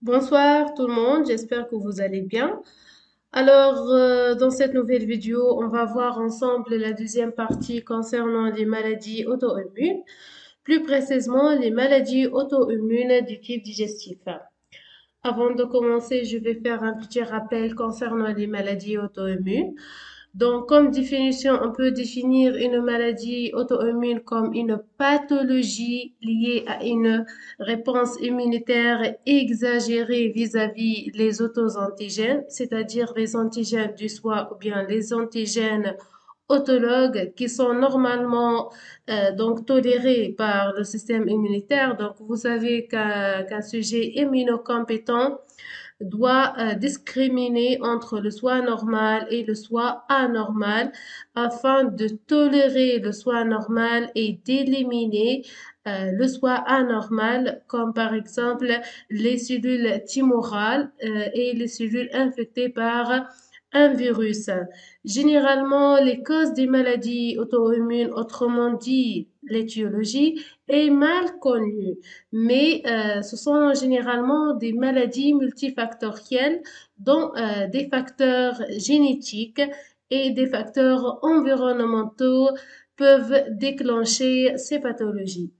Bonsoir tout le monde, j'espère que vous allez bien. Dans cette nouvelle vidéo, on va voir ensemble la deuxième partie concernant les maladies auto-immunes, plus précisément les maladies auto-immunes du type digestif. Avant de commencer, je vais faire un petit rappel concernant les maladies auto-immunes. Donc, comme définition, on peut définir une maladie auto-immune comme une pathologie liée à une réponse immunitaire exagérée vis-à-vis les auto-antigènes, c'est-à-dire les antigènes du soi ou bien les antigènes autologues qui sont normalement donc tolérés par le système immunitaire. Donc, vous savez qu'un sujet immunocompétent doit discriminer entre le soi normal et le soi anormal afin de tolérer le soi normal et d'éliminer le soi anormal, comme par exemple les cellules tumorales et les cellules infectées par un virus. Généralement, les causes des maladies auto-immunes, autrement dit l'étiologie, est mal connue, mais ce sont généralement des maladies multifactorielles dont des facteurs génétiques et des facteurs environnementaux peuvent déclencher ces pathologies.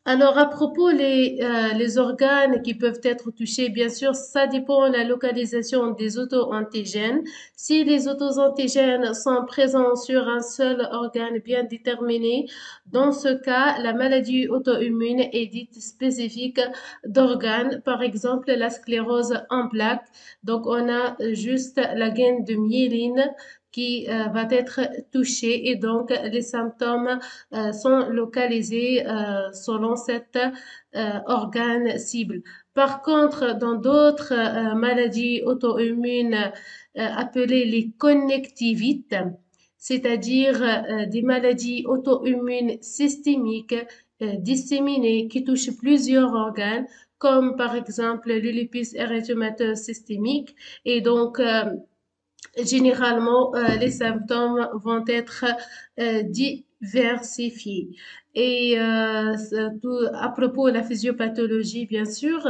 Alors, à propos les organes qui peuvent être touchés, bien sûr, ça dépend de la localisation des auto-antigènes. Si les auto-antigènes sont présents sur un seul organe bien déterminé, dans ce cas, la maladie auto-immune est dite spécifique d'organes, par exemple la sclérose en plaques. Donc, on a juste la gaine de myéline qui va être touchée et donc les symptômes sont localisés selon cet organe cible. Par contre, dans d'autres maladies auto-immunes appelées les connectivites, c'est-à-dire des maladies auto-immunes systémiques disséminées qui touchent plusieurs organes, comme par exemple le lupus érythémateux systémique. Et donc, généralement, les symptômes vont être diversifiés. Et à propos de la physiopathologie, bien sûr,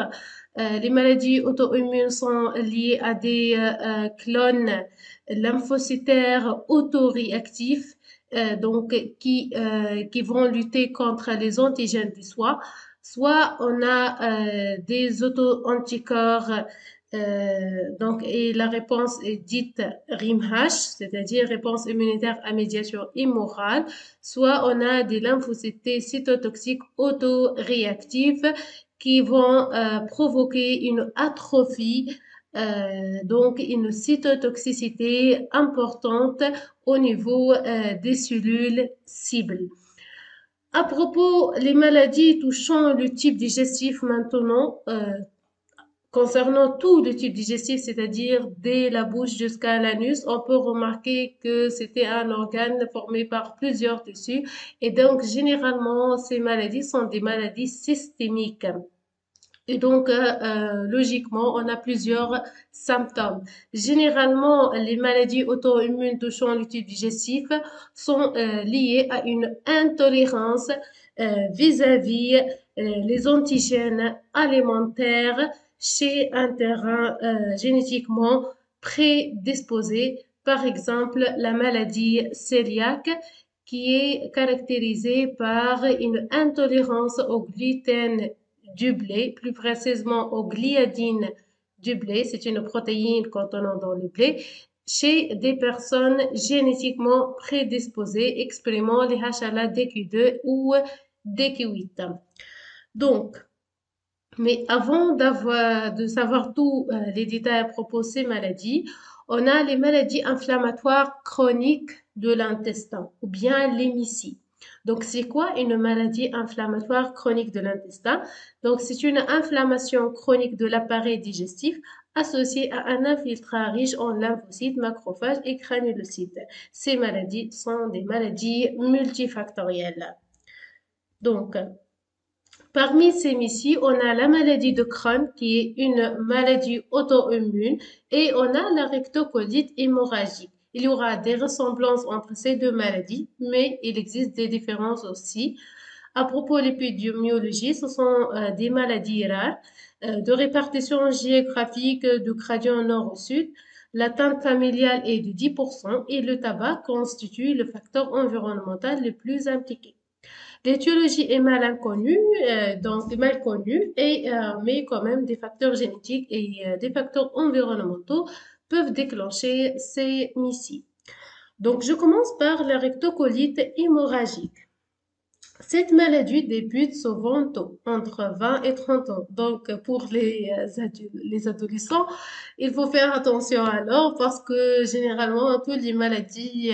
les maladies auto-immunes sont liées à des clones lymphocytaires autoréactifs, qui vont lutter contre les antigènes du soi. Soit on a des auto-anticorps et la réponse est dite RIMH, c'est-à-dire réponse immunitaire à médiation immorale, soit on a des lymphocytes cytotoxiques autoréactifs qui vont provoquer une atrophie, donc une cytotoxicité importante au niveau des cellules cibles. À propos les maladies touchant le type digestif maintenant, concernant tout le tube digestif, c'est-à-dire dès la bouche jusqu'à l'anus, on peut remarquer que c'était un organe formé par plusieurs tissus et donc généralement ces maladies sont des maladies systémiques. Et donc, logiquement, on a plusieurs symptômes. Généralement, les maladies auto-immunes touchant le tube digestif sont liées à une intolérance vis-à-vis les antigènes alimentaires chez un terrain génétiquement prédisposé. Par exemple, la maladie cœliaque qui est caractérisée par une intolérance au gluten du blé, plus précisément aux gliadines du blé, c'est une protéine contenant dans le blé, chez des personnes génétiquement prédisposées exprimant les HLA-DQ2 ou DQ8. Donc, mais avant de savoir tous les détails à propos de ces maladies, on a les maladies inflammatoires chroniques de l'intestin ou bien l'hémicie. Donc, c'est quoi une maladie inflammatoire chronique de l'intestin? Donc, c'est une inflammation chronique de l'appareil digestif associée à un infiltrat riche en lymphocytes, macrophages et granulocytes. Ces maladies sont des maladies multifactorielles. Donc, parmi ces maladies, on a la maladie de Crohn qui est une maladie auto-immune et on a la rectocolite hémorragique. Il y aura des ressemblances entre ces deux maladies, mais il existe des différences aussi. À propos de l'épidémiologie, ce sont des maladies rares de répartition géographique du gradient nord au sud. L'atteinte familiale est de 10% et le tabac constitue le facteur environnemental le plus impliqué. L'étiologie est mal inconnue, donc mal connue, mais quand même des facteurs génétiques et des facteurs environnementaux peuvent déclencher ces MICI. Donc, je commence par la rectocolite hémorragique. Cette maladie débute souvent tôt, entre 20 et 30 ans. Donc, pour les adolescents, il faut faire attention alors parce que généralement, toutes les maladies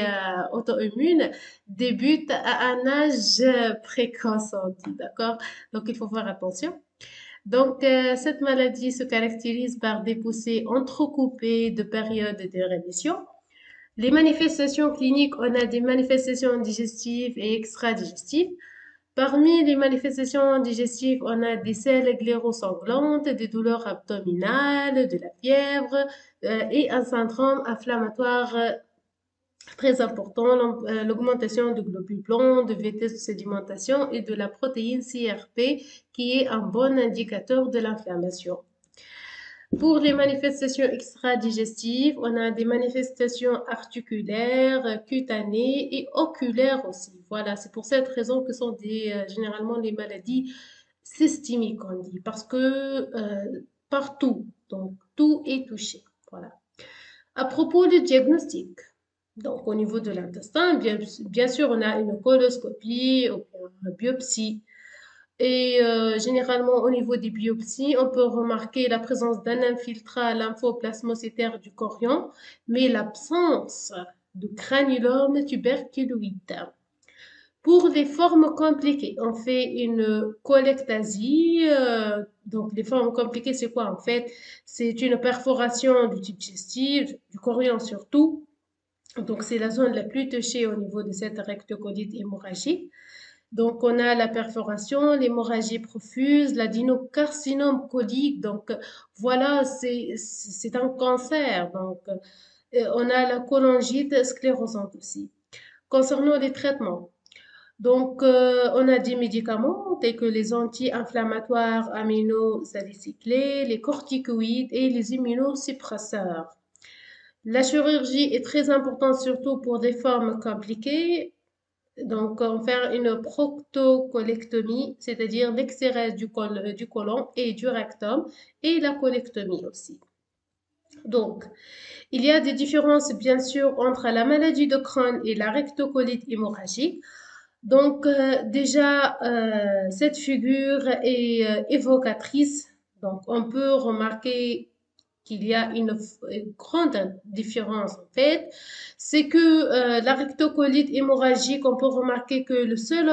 auto-immunes débutent à un âge précoce, on dit, d'accord? Donc, il faut faire attention. Donc, cette maladie se caractérise par des poussées entrecoupées de périodes de rémission. Les manifestations cliniques, on a des manifestations digestives et extra-digestives. Parmi les manifestations digestives, on a des selles glérosanglantes, des douleurs abdominales, de la fièvre et un syndrome inflammatoire très important, l'augmentation du globule blanc, de vitesse de sédimentation et de la protéine CRP qui est un bon indicateur de l'inflammation. Pour les manifestations extra-digestives, on a des manifestations articulaires, cutanées et oculaires aussi. Voilà, c'est pour cette raison que sont généralement les maladies systémiques, on dit, parce que partout, donc tout est touché. Voilà. À propos du diagnostic, donc au niveau de l'intestin, bien sûr, on a une coloscopie ou une biopsie. Et généralement, au niveau des biopsies, on peut remarquer la présence d'un infiltrat lymphoplasmocytaire du chorion, mais l'absence de granulome tuberculoïde. Pour les formes compliquées, on fait une cholectasie. Donc, les formes compliquées, c'est quoi en fait? C'est une perforation du tube digestif, du chorion surtout. Donc, c'est la zone la plus touchée au niveau de cette rectocolite hémorragique. Donc, on a la perforation, l'hémorragie profuse, l'adénocarcinome colique. Donc, voilà, c'est un cancer. Donc, on a la cholangite sclérosante aussi. Concernant les traitements, donc, on a des médicaments tels que les anti-inflammatoires aminosalicylés, les corticoïdes et les immunosuppresseurs. La chirurgie est très importante surtout pour des formes compliquées. Donc, on fait une proctocolectomie, c'est-à-dire l'extrait du côlon et du rectum, et la colectomie aussi. Donc, il y a des différences, bien sûr, entre la maladie de Crohn et la rectocolite hémorragique. Donc, déjà, cette figure est évocatrice. Donc, on peut remarquer qu'il y a une grande différence en fait, c'est que la rectocolite hémorragique, on peut remarquer que le seul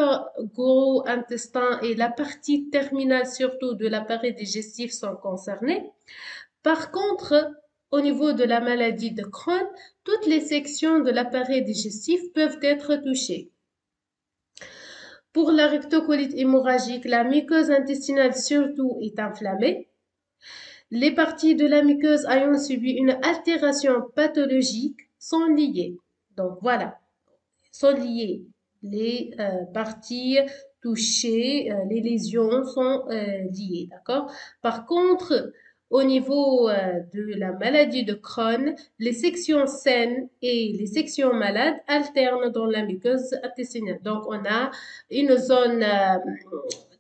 gros intestin et la partie terminale surtout de l'appareil digestif sont concernés. Par contre, au niveau de la maladie de Crohn, toutes les sections de l'appareil digestif peuvent être touchées. Pour la rectocolite hémorragique, la muqueuse intestinale surtout est inflammée. Les parties de la muqueuse ayant subi une altération pathologique sont liées. Donc voilà, sont liées. Les parties touchées, les lésions sont liées, d'accord? Par contre, au niveau de la maladie de Crohn, les sections saines et les sections malades alternent dans la muqueuse intestinale. Donc, on a une zone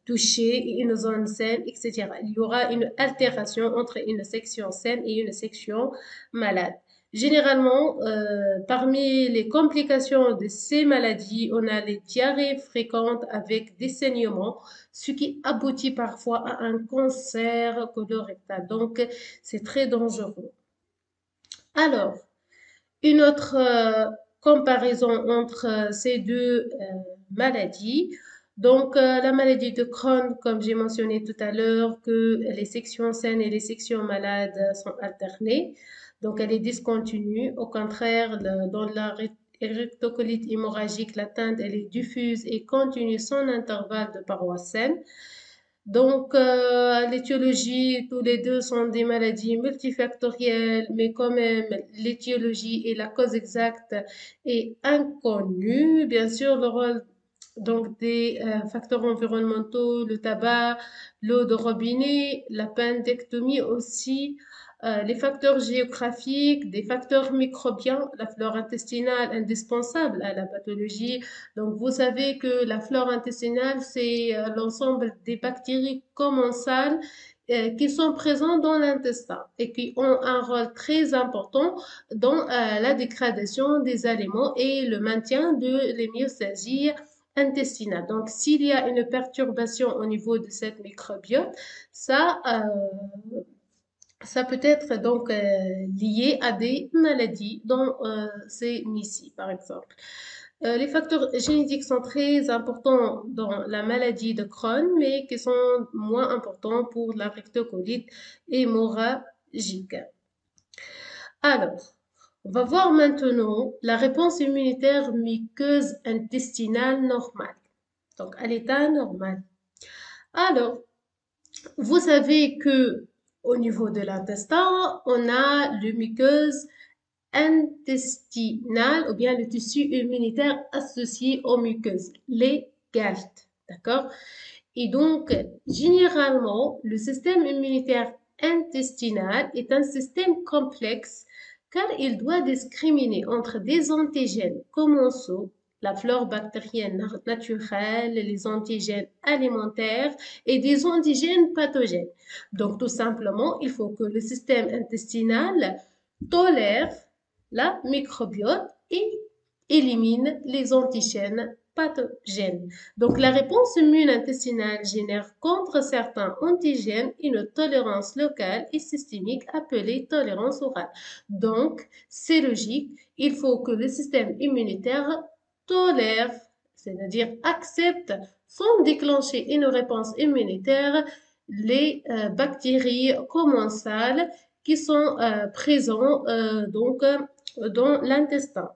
touchée et une zone saine, etc. Il y aura une altération entre une section saine et une section malade. Généralement, parmi les complications de ces maladies, on a les diarrhées fréquentes avec des saignements, ce qui aboutit parfois à un cancer colorectal. Donc, c'est très dangereux. Alors, une autre comparaison entre ces deux maladies. Donc, la maladie de Crohn, comme j'ai mentionné tout à l'heure, que les sections saines et les sections malades sont alternées. Donc, elle est discontinue. Au contraire, dans la rectocolite hémorragique, l'atteinte, elle est diffuse et continue sans intervalle de parois saines. Donc, l'étiologie, tous les deux sont des maladies multifactorielles, mais quand même, l'étiologie et la cause exacte est inconnue. Bien sûr, le rôle donc des facteurs environnementaux, le tabac, l'eau de robinet, l'appendectomie aussi, les facteurs géographiques, des facteurs microbiens, la flore intestinale indispensable à la pathologie. Donc vous savez que la flore intestinale, c'est l'ensemble des bactéries commensales qui sont présentes dans l'intestin et qui ont un rôle très important dans la dégradation des aliments et le maintien de l'hémiostasie intestinale. Donc, s'il y a une perturbation au niveau de cette microbiote, ça, ça peut être donc lié à des maladies, dont c'est MIS-C, par exemple. Les facteurs génétiques sont très importants dans la maladie de Crohn, mais qui sont moins importants pour la rectocolite hémorragique. Alors, on va voir maintenant la réponse immunitaire muqueuse intestinale normale. Donc, à l'état normal. Alors, vous savez que au niveau de l'intestin, on a le muqueuse intestinale ou bien le tissu immunitaire associé aux muqueuses, les GALT. D'accord? Et donc, généralement, le système immunitaire intestinal est un système complexe car il doit discriminer entre des antigènes commensaux, la flore bactérienne naturelle, les antigènes alimentaires et des antigènes pathogènes. Donc, tout simplement, il faut que le système intestinal tolère la microbiote et élimine les antigènes pathogènes. Donc, la réponse immune intestinale génère contre certains antigènes une tolérance locale et systémique appelée tolérance orale. Donc, c'est logique, il faut que le système immunitaire tolère, c'est-à-dire accepte sans déclencher une réponse immunitaire les bactéries commensales qui sont présentes dans l'intestin.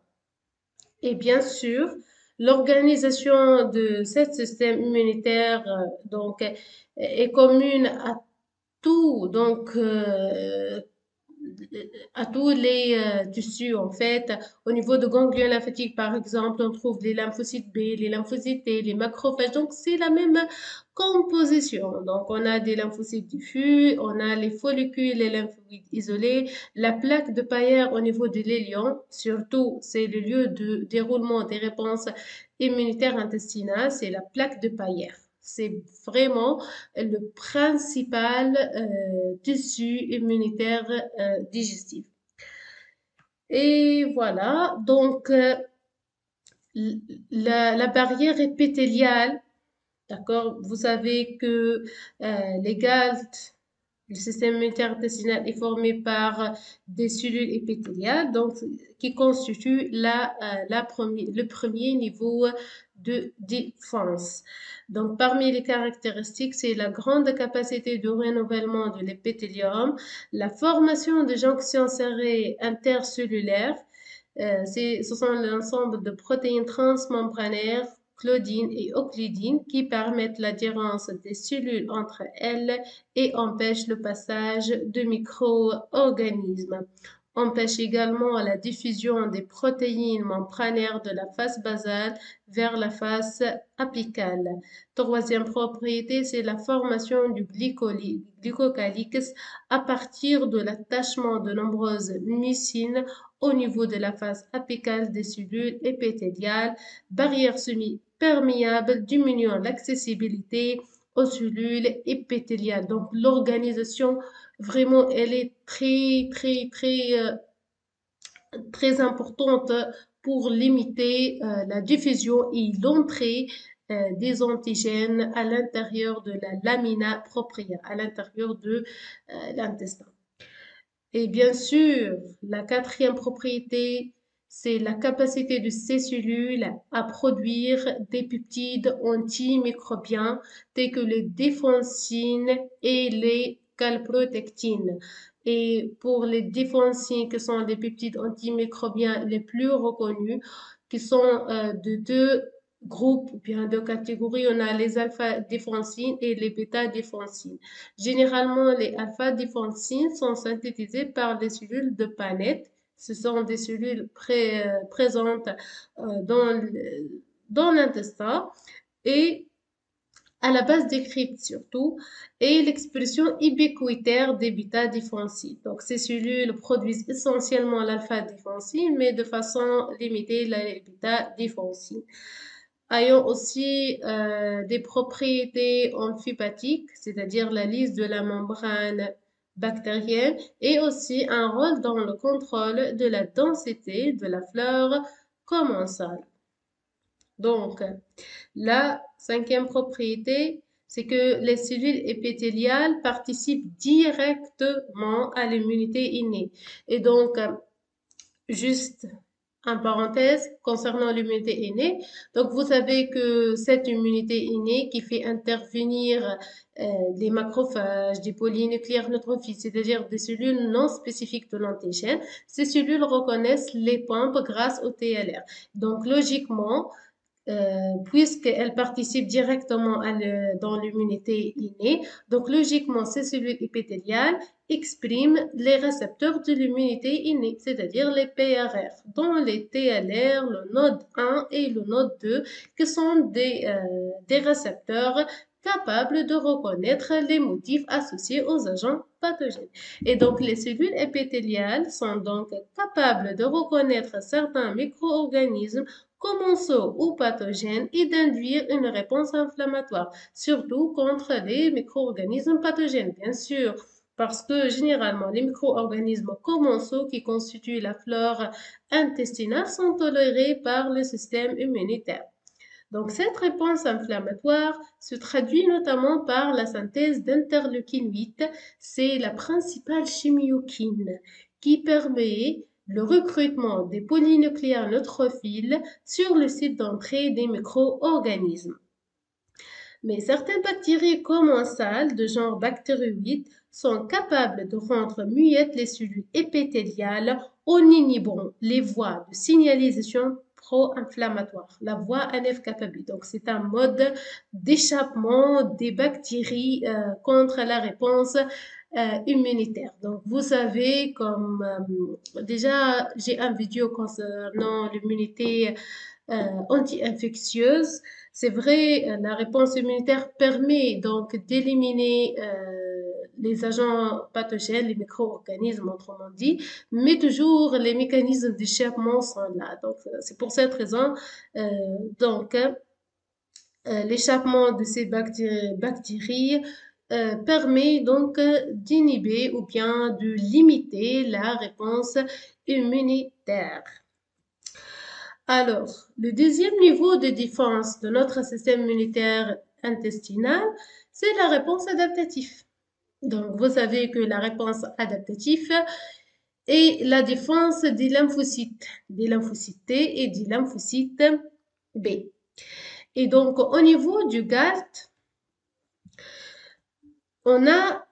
Et bien sûr, l'organisation de ce système immunitaire est commune tout, à tous les tissus en fait. Au niveau de ganglions lymphatiques, par exemple, on trouve les lymphocytes B, les lymphocytes T, les macrophages. Donc, c'est la même composition. Donc, on a des lymphocytes diffus, on a les follicules, les lymphoïdes isolés, la plaque de Payer au niveau de l'iléon, surtout, c'est le lieu de déroulement des réponses immunitaires intestinales, c'est la plaque de Payer. C'est vraiment le principal tissu immunitaire digestif. Et voilà, donc la barrière épithéliale, d'accord, vous savez que les GALT, le système immunitaire intestinal est formé par des cellules épithéliales, donc qui constituent le premier niveau de défense. Donc, parmi les caractéristiques, c'est la grande capacité de renouvellement de l'épithélium, la formation de jonctions serrées intercellulaires, ce sont l'ensemble de protéines transmembranaires, claudine et euclidine, qui permettent l'adhérence des cellules entre elles et empêchent le passage de micro-organismes. Empêche également la diffusion des protéines membranaires de la face basale vers la face apicale. Troisième propriété, c'est la formation du glycocalyx à partir de l'attachement de nombreuses mucines au niveau de la face apicale des cellules épithéliales, barrière semi-perméable diminuant l'accessibilité aux cellules épithéliales. Donc l'organisation, vraiment, elle est très importante pour limiter la diffusion et l'entrée des antigènes à l'intérieur de la lamina propria, à l'intérieur de l'intestin. Et bien sûr, la quatrième propriété, c'est la capacité de ces cellules à produire des peptides antimicrobiens tels que les défensines et les calprotectines. Et pour les défensines, qui sont les peptides antimicrobiens les plus reconnus, qui sont de deux groupes, bien deux catégories, on a les alpha-défensines et les bêta-défensines. Généralement, les alpha-défensines sont synthétisées par les cellules de Paneth. Ce sont des cellules présentes dans dans l'intestin et à la base des cryptes surtout, et l'expression ubiquitaire des bêta-défensines. Donc, ces cellules produisent essentiellement l'alpha-défensine, mais de façon limitée la bêta-défensine. Ayant aussi des propriétés amphipathiques, c'est-à-dire la lisse de la membrane bactérienne, et aussi un rôle dans le contrôle de la densité de la flore commensale. Donc, la cinquième propriété, c'est que les cellules épithéliales participent directement à l'immunité innée. Et donc, juste en parenthèse concernant l'immunité innée, donc vous savez que cette immunité innée qui fait intervenir des macrophages, des polynucléaires neutrophiles, c'est-à-dire des cellules non spécifiques de l'antigène, ces cellules reconnaissent les pompes grâce au TLR. Donc logiquement, puisqu'elles participent directement dans l'immunité innée. Donc, logiquement, ces cellules épithéliales expriment les récepteurs de l'immunité innée, c'est-à-dire les PRR, dont les TLR, le node 1 et le node 2, qui sont des récepteurs capables de reconnaître les motifs associés aux agents pathogènes. Et donc, les cellules épithéliales sont donc capables de reconnaître certains micro-organismes commensaux ou pathogènes et d'induire une réponse inflammatoire, surtout contre les micro-organismes pathogènes, bien sûr, parce que généralement, les micro-organismes commensaux qui constituent la flore intestinale sont tolérés par le système immunitaire. Donc, cette réponse inflammatoire se traduit notamment par la synthèse d'interleukine 8, c'est la principale chimiokine qui permet le recrutement des polynucléaires neutrophiles sur le site d'entrée des micro-organismes. Mais certaines bactéries commensales de genre bactérioïdes sont capables de rendre muettes les cellules épithéliales en inhibant les voies de signalisation pro-inflammatoire, la voie NF-kappa B. Donc, c'est un mode d'échappement des bactéries contre la réponse immunitaire. Donc, vous savez, comme déjà, j'ai un vidéo concernant l'immunité anti-infectieuse. C'est vrai, la réponse immunitaire permet donc d'éliminer les agents pathogènes, les micro-organismes autrement dit, mais toujours les mécanismes d'échappement sont là. Donc, c'est pour cette raison, euh, donc, l'échappement de ces bactéries permet donc d'inhiber ou bien de limiter la réponse immunitaire. Alors, le deuxième niveau de défense de notre système immunitaire intestinal, c'est la réponse adaptative. Donc, vous savez que la réponse adaptative est la défense des lymphocytes T et des lymphocytes B. Et donc, au niveau du GALT, on a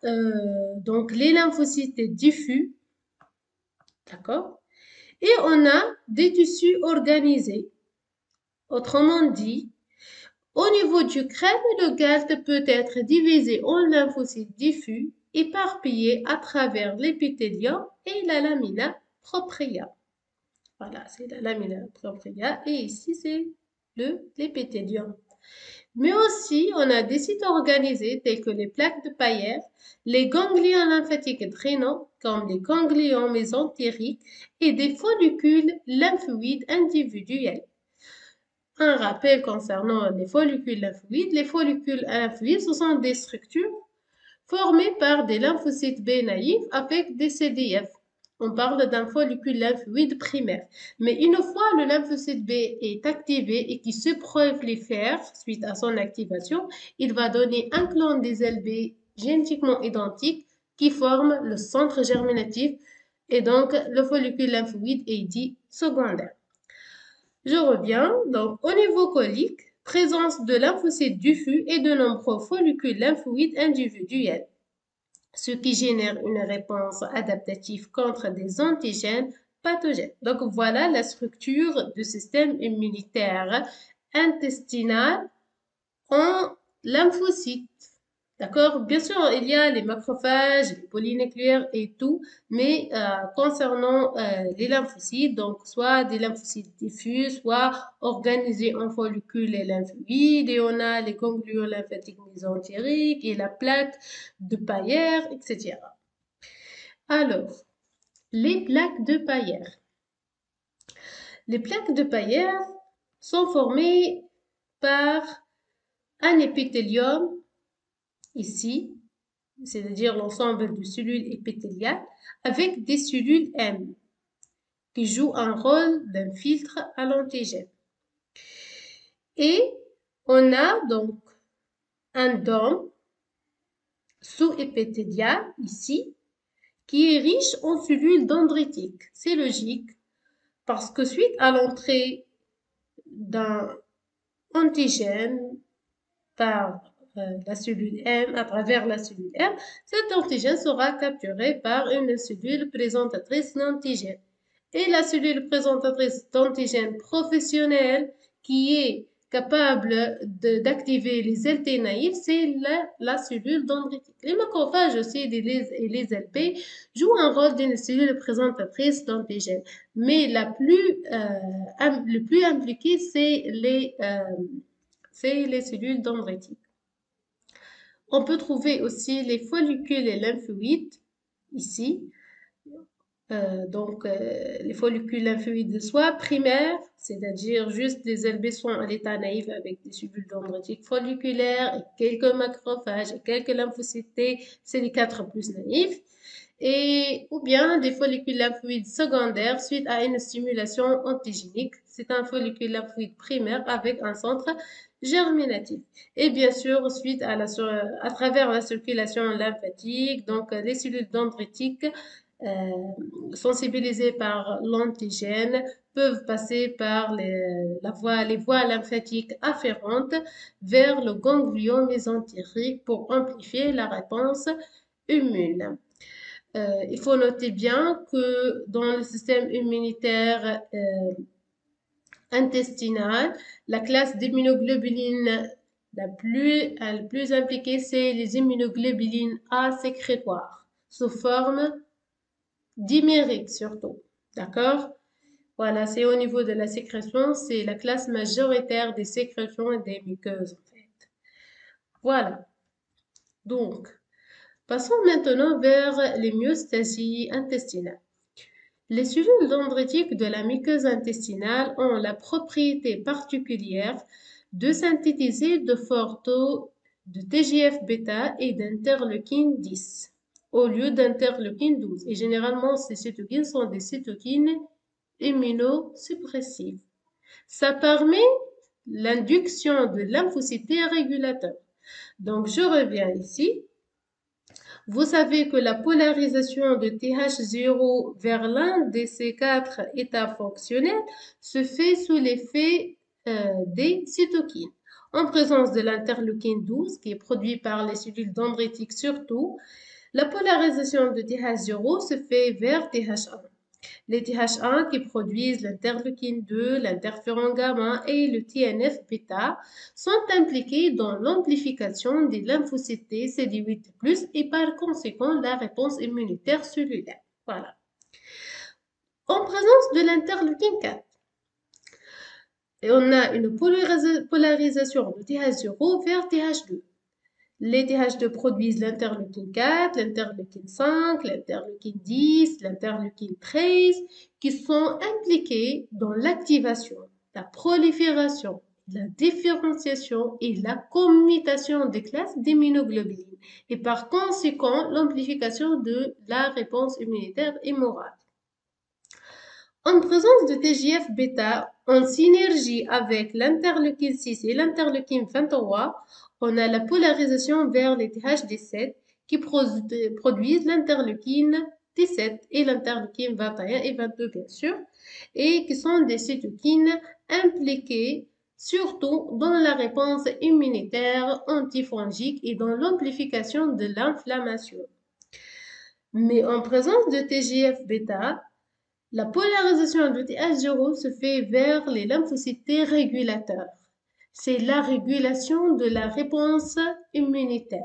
donc les lymphocytes diffus, d'accord? Et on a des tissus organisés. Autrement dit, au niveau du crâne, le GALT peut être divisé en lymphocytes diffus éparpillés à travers l'épithélium et la lamina propria. Voilà, c'est la lamina propria et ici c'est l'épithélium. Mais aussi, on a des sites organisés tels que les plaques de Payer, les ganglions lymphatiques drainants comme les ganglions mésentériques et des follicules lymphoïdes individuels. Un rappel concernant les follicules lymphoïdes, ce sont des structures formées par des lymphocytes B naïfs avec des CDF. On parle d'un follicule lymphoïde primaire. Mais une fois le lymphocyte B est activé et qui se prolifère suite à son activation, il va donner un clone des LB génétiquement identique qui forme le centre germinatif et donc le follicule lymphoïde est dit secondaire. Je reviens. Donc, au niveau colique, présence de lymphocytes diffus et de nombreux follicules lymphoïdes individuels, ce qui génère une réponse adaptative contre des antigènes pathogènes. Donc, voilà la structure du système immunitaire intestinal en lymphocytes. D'accord? Bien sûr, il y a les macrophages, les polynucléaires et tout, mais concernant les lymphocytes, donc soit des lymphocytes diffus, soit organisés en follicules et lymphoïdes, et on a les ganglions lymphatiques mésentériques et la plaque de Payer, etc. Alors, les plaques de Payer. Les plaques de Payer sont formées par un épithélium, ici, c'est-à-dire l'ensemble de cellules épithéliales, avec des cellules M qui jouent un rôle d'un filtre à l'antigène. Et on a donc un dôme sous-épithélial ici qui est riche en cellules dendritiques. C'est logique parce que suite à l'entrée d'un antigène par la cellule M, à travers la cellule M, cet antigène sera capturé par une cellule présentatrice d'antigène. Et la cellule présentatrice d'antigène professionnelle qui est capable d'activer les LT naïfs, c'est la cellule dendritique. Les macrophages aussi et les LP jouent un rôle d'une cellule présentatrice d'antigène. Mais le plus impliqué, c'est les cellules dendritiques. On peut trouver aussi les follicules lymphoïdes ici. Les follicules lymphoïdes soit primaires, c'est-à-dire juste des LB-sont à l'état naïf avec des cellules dendritiques folliculaires et quelques macrophages et quelques lymphocytes T, c'est les 4 plus naïfs. Ou bien des follicules lymphoïdes secondaires suite à une stimulation antigénique. C'est un follicule lymphoïde primaire avec un centre germinatif. Et bien sûr, suite à travers la circulation lymphatique, donc les cellules dendritiques sensibilisées par l'antigène peuvent passer par les voies lymphatiques afférentes vers le ganglion mésentérique pour amplifier la réponse immune. Il faut noter bien que dans le système immunitaire intestinal, la classe d'immunoglobulines la plus impliquée, c'est les immunoglobulines A sécrétoires, sous forme dimérique surtout. D'accord? Voilà, c'est au niveau de la sécrétion, c'est la classe majoritaire des sécrétions et des muqueuses en fait. Voilà. Donc, passons maintenant vers les myostasies intestinales. Les cellules dendritiques de la muqueuse intestinale ont la propriété particulière de synthétiser de forts taux de TGF-bêta et d'interleukine 10 au lieu d'interleukine 12. Et généralement, ces cytokines sont des cytokines immunosuppressives. Ça permet l'induction de lymphocytes T régulateurs. Donc, je reviens ici. Vous savez que la polarisation de TH0 vers l'un de ces 4 états fonctionnels se fait sous l'effet des cytokines. En présence de l'interleukine 12, qui est produit par les cellules dendritiques surtout, la polarisation de TH0 se fait vers TH1. Les TH1 qui produisent l'interleukine 2, l'interféron gamma et le TNF-bêta sont impliqués dans l'amplification des lymphocytes T CD8+, et par conséquent la réponse immunitaire cellulaire. Voilà. En présence de l'interleukine 4, et on a une polarisation de TH0 vers TH2. Les TH2 produisent l'interleukine 4, l'interleukine 5, l'interleukine 10, l'interleukine 13, qui sont impliqués dans l'activation, la prolifération, la différenciation et la commutation des classes d'immunoglobulines et par conséquent l'amplification de la réponse immunitaire hémorragique. En présence de TGF-bêta, en synergie avec l'interleukine 6 et l'interleukine 23, on a la polarisation vers les TH17 qui produisent l'interleukine 17 et l'interleukine 21 et 22 bien sûr, et qui sont des cytokines impliquées surtout dans la réponse immunitaire antifongique et dans l'amplification de l'inflammation. Mais en présence de TGF-bêta, la polarisation de TH0 se fait vers les lymphocytes T régulateurs. C'est la régulation de la réponse immunitaire.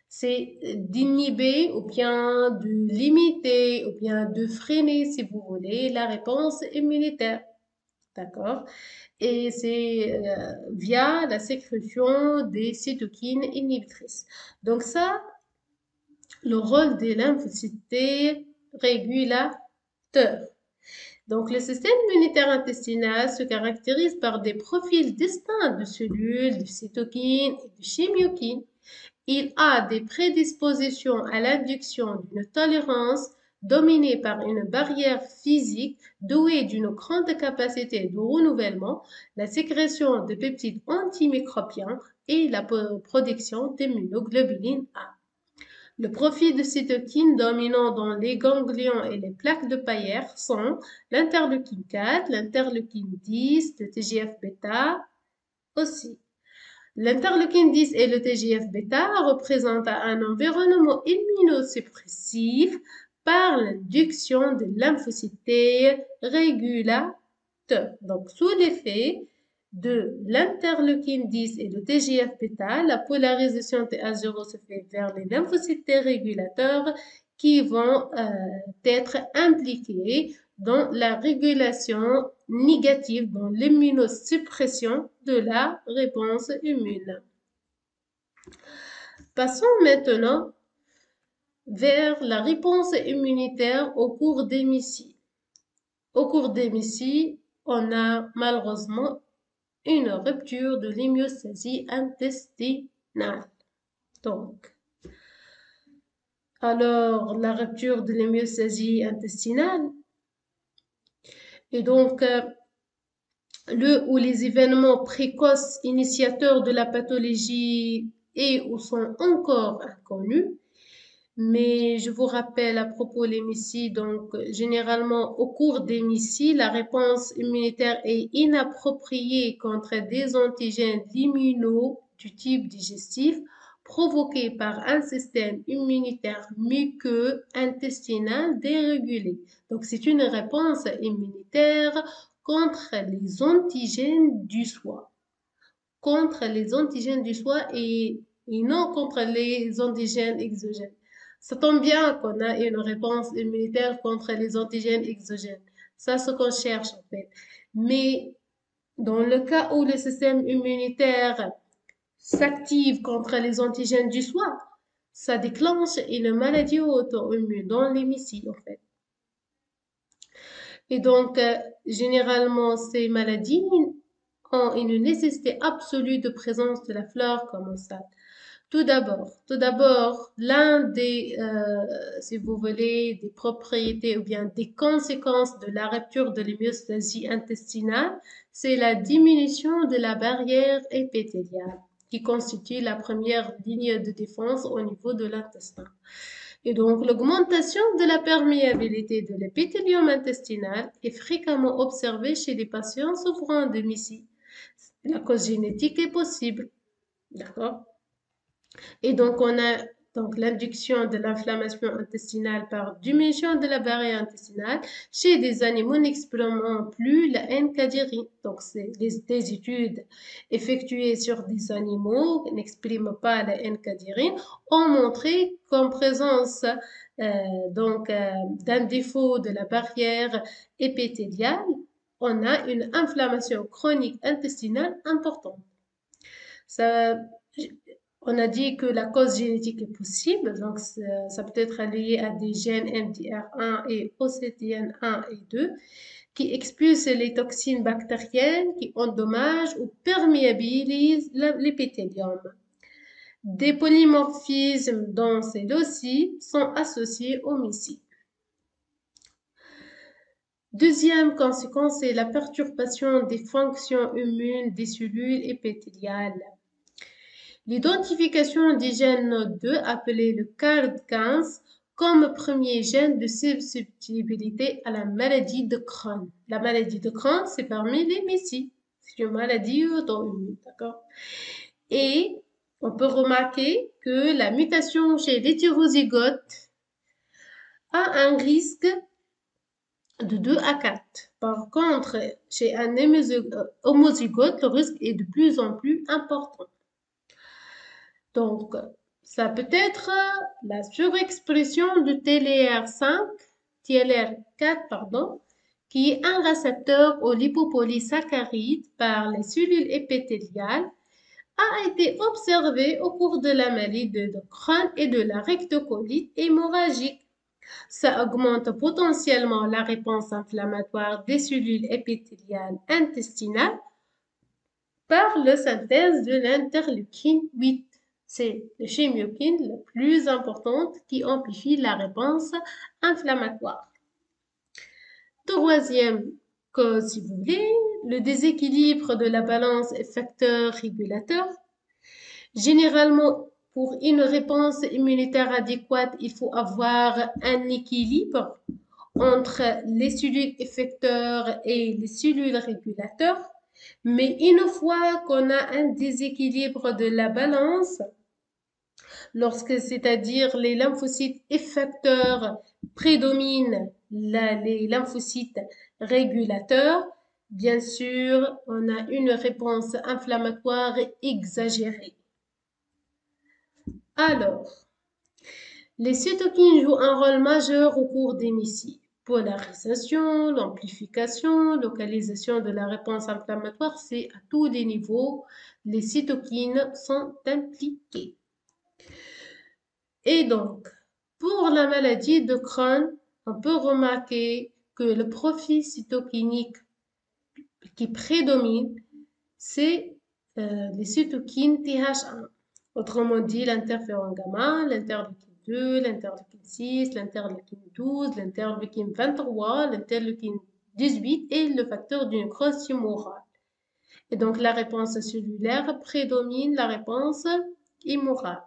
c'est d'inhiber ou bien de limiter ou bien de freiner, si vous voulez, la réponse immunitaire. D'accord? Et c'est via la sécrétion des cytokines inhibitrices. Donc ça, le rôle des lymphocytes régulateurs. Donc le système immunitaire intestinal se caractérise par des profils distincts de cellules, de cytokines et de chimiokines. Il a des prédispositions à l'induction d'une tolérance dominée par une barrière physique douée d'une grande capacité de renouvellement, la sécrétion de peptides antimicrobiens et la production d'immunoglobulines A. Le profil de cytokines dominant dans les ganglions et les plaques de Payer sont l'interleukine 4, l'interleukine 10, le TGF-bêta aussi. L'interleukine 10 et le TGF-bêta représentent un environnement immunosuppressif par l'induction de lymphocytes régulateurs. Donc, sous l'effet de l'interleukine 10 et le TGF-bêta, la polarisation TH0 se fait vers les lymphocytes régulateurs qui vont être impliqués dans la régulation négative, dans l'immunosuppression de la réponse immune. Passons maintenant vers la réponse immunitaire au cours des MICI. Au cours des MICI, on a malheureusement une rupture de l'hémiostasie intestinale. Donc, alors la rupture de l'hémiostasie intestinale est donc le ou les événements précoces initiateurs de la pathologie et ou sont encore inconnus. Mais je vous rappelle à propos des MICI, donc généralement au cours des MICI, la réponse immunitaire est inappropriée contre des antigènes liminaux du type digestif provoqués par un système immunitaire muqueux intestinal dérégulé. Donc c'est une réponse immunitaire contre les antigènes du soi. Contre les antigènes du soi et non contre les antigènes exogènes. Ça tombe bien qu'on a une réponse immunitaire contre les antigènes exogènes. Ça, c'est ce qu'on cherche en fait. Mais dans le cas où le système immunitaire s'active contre les antigènes du soi, ça déclenche une maladie auto-immune dans l'hémicycle en fait. Et donc, généralement, ces maladies ont une nécessité absolue de présence de la flore commensale. Tout d'abord, l'un des, si vous voulez, des propriétés ou bien des conséquences de la rupture de l'hémiostasie intestinale, c'est la diminution de la barrière épithéliale, qui constitue la première ligne de défense au niveau de l'intestin. Et donc, l'augmentation de la perméabilité de l'épithélium intestinal est fréquemment observée chez les patients souffrant de MICI. La cause génétique est possible, d'accord? Et donc, on a donc l'induction de l'inflammation intestinale par diminution de la barrière intestinale chez des animaux n'exprimant plus la N-cadérine. Donc, c'est des études effectuées sur des animaux qui n'expriment pas la N-cadérine ont montré qu'en présence d'un défaut de la barrière épithéliale, on a une inflammation chronique intestinale importante. Ça, on a dit que la cause génétique est possible, donc ça peut être lié à des gènes MDR1 et OCTN1 et 2 qui expulsent les toxines bactériennes qui endommagent ou perméabilisent l'épithélium. Des polymorphismes dans ces dossiers sont associés au MICI. Deuxième conséquence, c'est la perturbation des fonctions immunes des cellules épithéliales. L'identification du gène 2, appelé le CARD15, comme premier gène de susceptibilité à la maladie de Crohn. La maladie de Crohn, c'est parmi les MICI. C'est une maladie auto-immune, d'accord? Et on peut remarquer que la mutation chez l'hétérozygote a un risque de 2 à 4. Par contre, chez un homozygote, le risque est de plus en plus important. Donc, Ça peut être la surexpression de TLR4, pardon, qui est un récepteur aux lipopolysaccharides par les cellules épithéliales, a été observé au cours de la maladie de Crohn et de la rectocolite hémorragique. Ça augmente potentiellement la réponse inflammatoire des cellules épithéliales intestinales par la synthèse de l'interleukine 8. C'est la chimiokine la plus importante qui amplifie la réponse inflammatoire. Troisième cause, si vous voulez, le déséquilibre de la balance effecteur-régulateur. Généralement, pour une réponse immunitaire adéquate, il faut avoir un équilibre entre les cellules effecteurs et les cellules régulateurs. Mais une fois qu'on a un déséquilibre de la balance, lorsque c'est-à-dire les lymphocytes effecteurs prédominent les lymphocytes régulateurs, bien sûr, on a une réponse inflammatoire exagérée. Alors, les cytokines jouent un rôle majeur au cours des MICI. Polarisation, l'amplification, localisation de la réponse inflammatoire, c'est à tous les niveaux, les cytokines sont impliquées. Et donc, pour la maladie de Crohn, on peut remarquer que le profil cytokinique qui prédomine, c'est les cytokines TH1. Autrement dit, l'interféron gamma, l'interleukine 2, l'interleukine 6, l'interleukine 12, l'interleukine 23, l'interleukine 18 et le facteur d'une nécrose tumorale. Et donc, la réponse cellulaire prédomine la réponse immorale.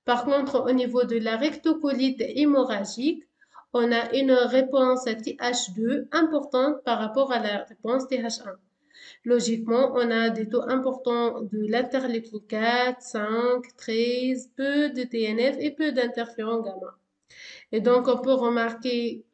Par contre, au niveau de la rectocolite hémorragique, on a une réponse TH2 importante par rapport à la réponse TH1. Logiquement, on a des taux importants de l'interleukine 4, 5, 13, peu de TNF et peu d'interféron gamma. Et donc, on peut remarquer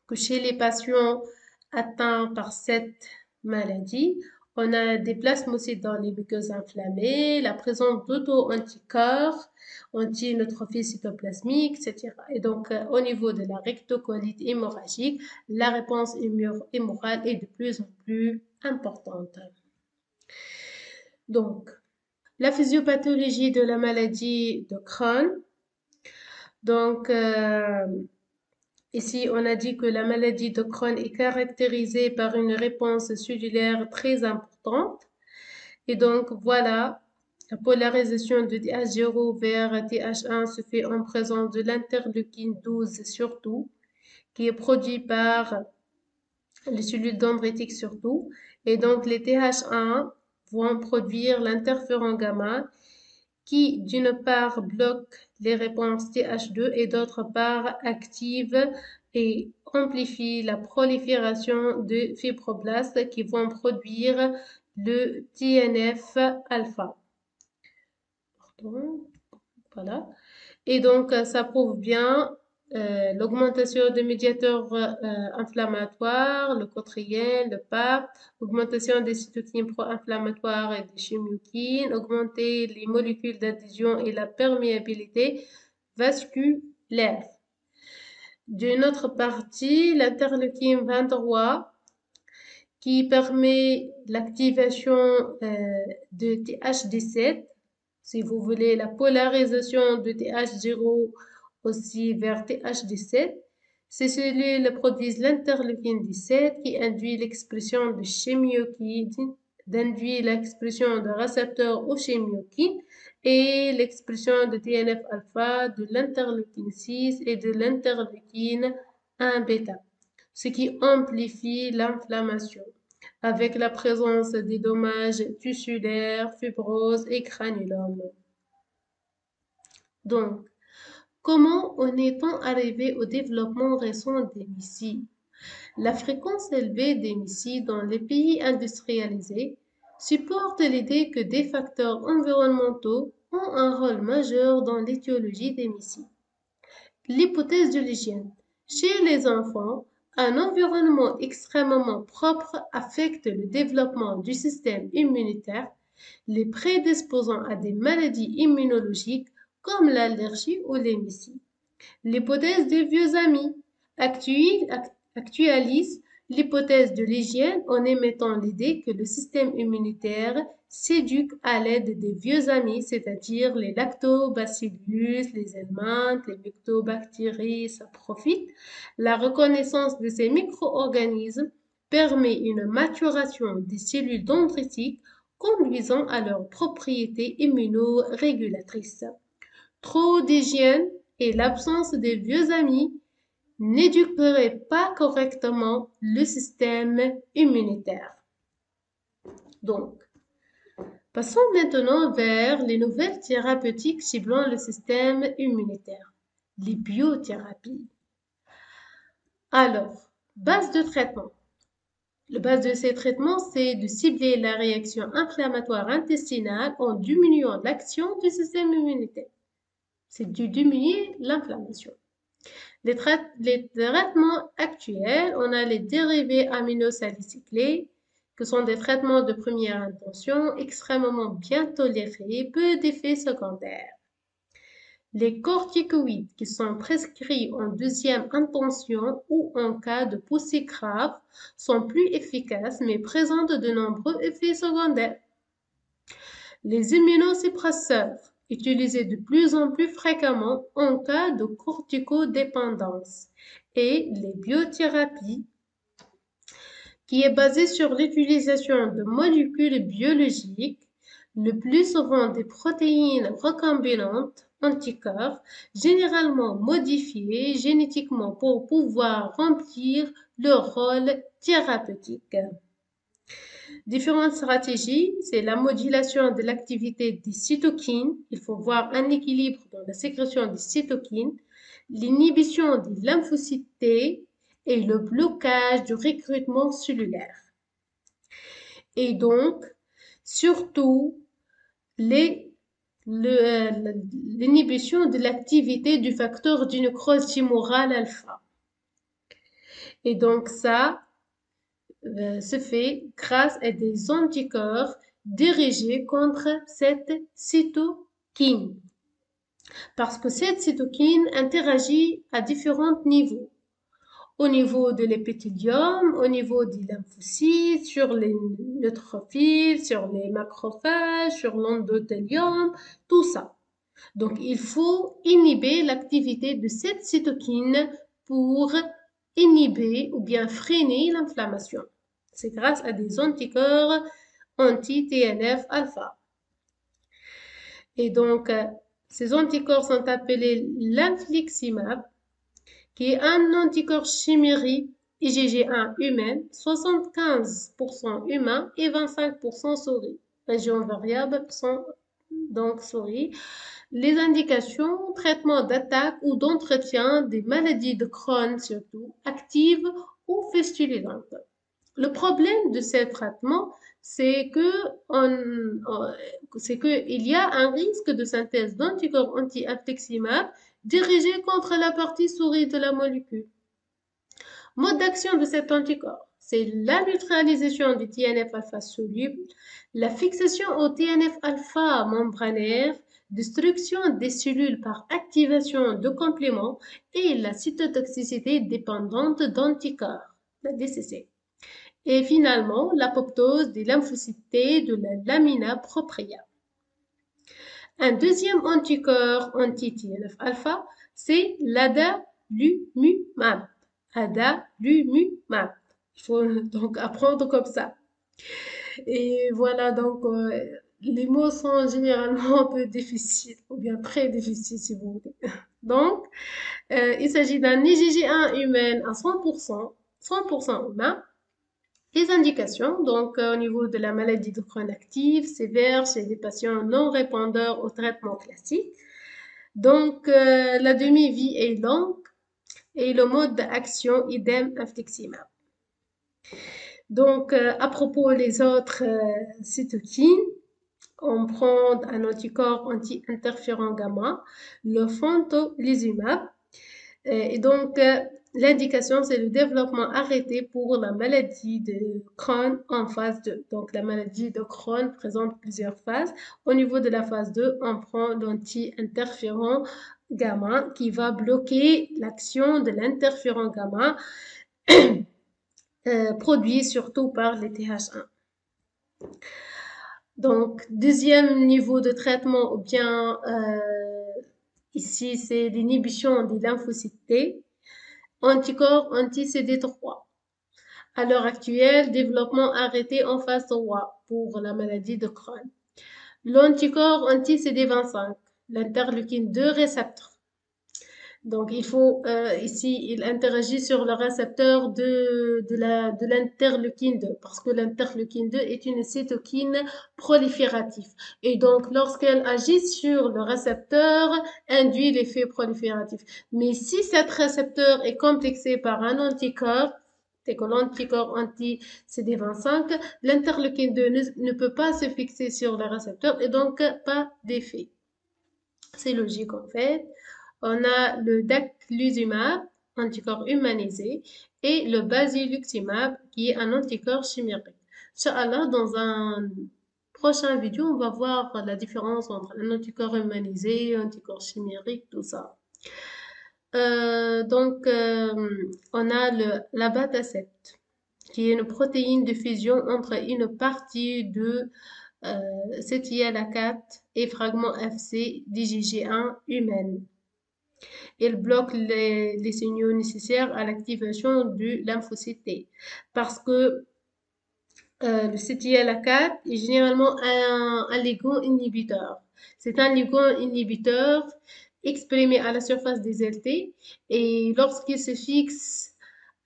que chez les patients atteints par cette maladie, on a des plasmocytes dans les muqueuses inflammées, la présence d'auto-anticorps, anti-neutrophils cytoplasmiques, etc. Et donc, au niveau de la rectocolite hémorragique, la réponse hémorale est de plus en plus importante. Donc, la physiopathologie de la maladie de Crohn. Donc, ici, on a dit que la maladie de Crohn est caractérisée par une réponse cellulaire très importante. Et donc, voilà, la polarisation de TH0 vers TH1 se fait en présence de l'interleukine 12 surtout, qui est produit par les cellules dendritiques surtout. Et donc, les TH1 vont produire l'interféron gamma qui, d'une part, bloque les réponses TH2 et d'autre part, active et amplifie la prolifération de fibroblastes qui vont produire le TNF-alpha. Voilà. Et donc, ça prouve bien l'augmentation des médiateurs inflammatoires, le cotrien, le PAP, augmentation des cytokines pro-inflammatoires et des chimiokines, augmenter les molécules d'adhésion et la perméabilité vasculaire. D'une autre partie, l'interleukine 23 qui permet l'activation de TH17, si vous voulez, la polarisation de TH0 aussi vers TH17. Ces cellules produisent l'interleukine 17 qui induit l'expression de chimiokines, d'induit l'expression de récepteurs aux chimiokines et l'expression de TNF-alpha, de l'interleukine 6 et de l'interleukine 1-bêta, ce qui amplifie l'inflammation avec la présence des dommages tissulaires, fibrose et granulomes. Donc, comment en est-on arrivé au développement récent des MICI? La fréquence élevée des MICI dans les pays industrialisés supporte l'idée que des facteurs environnementaux ont un rôle majeur dans l'étiologie des MICI. L'hypothèse de l'hygiène. Chez les enfants, un environnement extrêmement propre affecte le développement du système immunitaire, les prédisposant à des maladies immunologiques comme l'allergie ou l'hémorragie. L'hypothèse des vieux amis actualise l'hypothèse de l'hygiène en émettant l'idée que le système immunitaire s'éduque à l'aide des vieux amis, c'est-à-dire les lactobacillus, les helminths, les mycobactéries, ça profite. La reconnaissance de ces micro-organismes permet une maturation des cellules dendritiques conduisant à leurs propriétés immunorégulatrices. Trop d'hygiène et l'absence des vieux amis n'éduqueraient pas correctement le système immunitaire. Donc, passons maintenant vers les nouvelles thérapeutiques ciblant le système immunitaire, les biothérapies. Alors, base de traitement. Le base de ces traitements, c'est de cibler la réaction inflammatoire intestinale en diminuant l'action du système immunitaire. C'est de diminuer l'inflammation. Les traitements actuels, on a les dérivés aminosalicyclés, qui sont des traitements de première intention, extrêmement bien tolérés, peu d'effets secondaires. Les corticoïdes, qui sont prescrits en deuxième intention ou en cas de poussée grave, sont plus efficaces mais présentent de nombreux effets secondaires. Les immunosuppresseurs, utilisés de plus en plus fréquemment en cas de corticodépendance, et les biothérapies, qui est basée sur l'utilisation de molécules biologiques, le plus souvent des protéines recombinantes, anticorps, généralement modifiées génétiquement pour pouvoir remplir leur rôle thérapeutique. Différentes stratégies, c'est la modulation de l'activité des cytokines. Il faut voir un équilibre dans la sécrétion des cytokines, l'inhibition des lymphocytes T et le blocage du recrutement cellulaire. Et donc, surtout, l'inhibition de l'activité du facteur de nécrose tumorale alpha. Et donc ça se fait grâce à des anticorps dirigés contre cette cytokine. Parce que cette cytokine interagit à différents niveaux. Au niveau de l'épithélium, au niveau des lymphocytes, sur les neutrophiles, sur les macrophages, sur l'endothélium, tout ça. Donc, il faut inhiber l'activité de cette cytokine pour inhiber ou bien freiner l'inflammation. C'est grâce à des anticorps anti-TNF-alpha. Et donc, ces anticorps sont appelés l'infliximab, qui est un anticorps chimérique IgG1 humain, 75% humain et 25% souris. Région variable sont donc souris. Les indications, traitement d'attaque ou d'entretien des maladies de Crohn surtout, actives ou fistulantes. Le problème de ces traitements, c'est qu'il y a un risque de synthèse d'anticorps anti-infliximab dirigé contre la partie souris de la molécule. Mode d'action de cet anticorps, c'est la neutralisation du TNF-alpha soluble, la fixation au TNF-alpha membranaire, destruction des cellules par activation de compléments et la cytotoxicité dépendante d'anticorps, la DCC. Et finalement, l'apoptose des lymphocytes T de la lamina propria. Un deuxième anticorps anti-TNF-alpha, c'est l'adalimumab. Adalimumab. Il faut donc apprendre comme ça. Et voilà, donc les mots sont généralement un peu difficiles, ou bien très difficiles si vous voulez. Donc, il s'agit d'un IgG1 humain à 100% humain. Les indications, donc au niveau de la maladie de Crohn active, sévère chez les patients non répondeurs au traitement classique. Donc, la demi-vie est longue et le mode d'action, idem, infliximab. Donc, à propos des autres cytokines, on prend un anticorps anti-interféron gamma, le fantolizumab. Et donc, L'indication, c'est le développement arrêté pour la maladie de Crohn en phase 2. Donc, la maladie de Crohn présente plusieurs phases. Au niveau de la phase 2, on prend l'anti-interféron gamma qui va bloquer l'action de l'interféron gamma produit surtout par les TH1. Donc, deuxième niveau de traitement, ou bien ici, c'est l'inhibition des lymphocytes T, anticorps anti-CD3. À l'heure actuelle, développement arrêté en phase 3 pour la maladie de Crohn. L'anticorps anti-CD25, l'interleukine 2 récepteur. Donc, il faut, ici, il interagit sur le récepteur de l'interleukine 2, parce que l'interleukine 2 est une cytokine proliférative. Et donc, lorsqu'elle agit sur le récepteur, induit l'effet prolifératif. Mais si cet récepteur est complexé par un anticorps, c'est que l'anticorps anti-CD25, l'interleukine 2 ne peut pas se fixer sur le récepteur et donc pas d'effet. C'est logique en fait. On a le daclizumab, anticorps humanisé, et le basilux-imab, qui est un anticorps chimérique. Inch'Allah, dans un prochain vidéo, on va voir la différence entre un anticorps humanisé, un anticorps chimérique, tout ça. On a l'abatacept, qui est une protéine de fusion entre une partie de CTLA4 et fragment FC d'IgG1 humaine. Il bloque les signaux nécessaires à l'activation du lymphocyte T. Parce que le CTLA4 est généralement un ligand inhibiteur. C'est un ligand inhibiteur exprimé à la surface des LT et lorsqu'il se fixe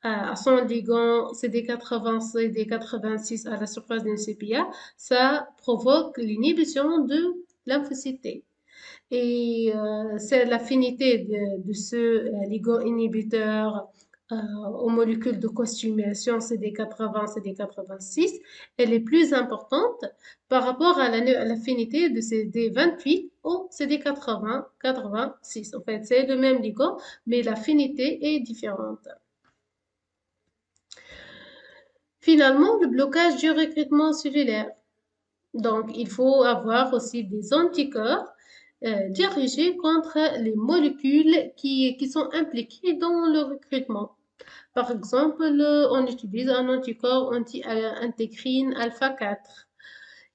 à son ligand CD80, CD86 à la surface d'une CPA, ça provoque l'inhibition de lymphocyte T. Et c'est l'affinité de ce ligand inhibiteur aux molécules de costumation CD80, CD86, elle est plus importante par rapport à l'affinité de CD28 au CD80, 86. En fait, c'est le même ligand, mais l'affinité est différente. Finalement, le blocage du recrutement cellulaire. Donc, il faut avoir aussi des anticorps dirigés contre les molécules qui sont impliquées dans le recrutement. Par exemple, on utilise un anticorps anti-intégrine alpha 4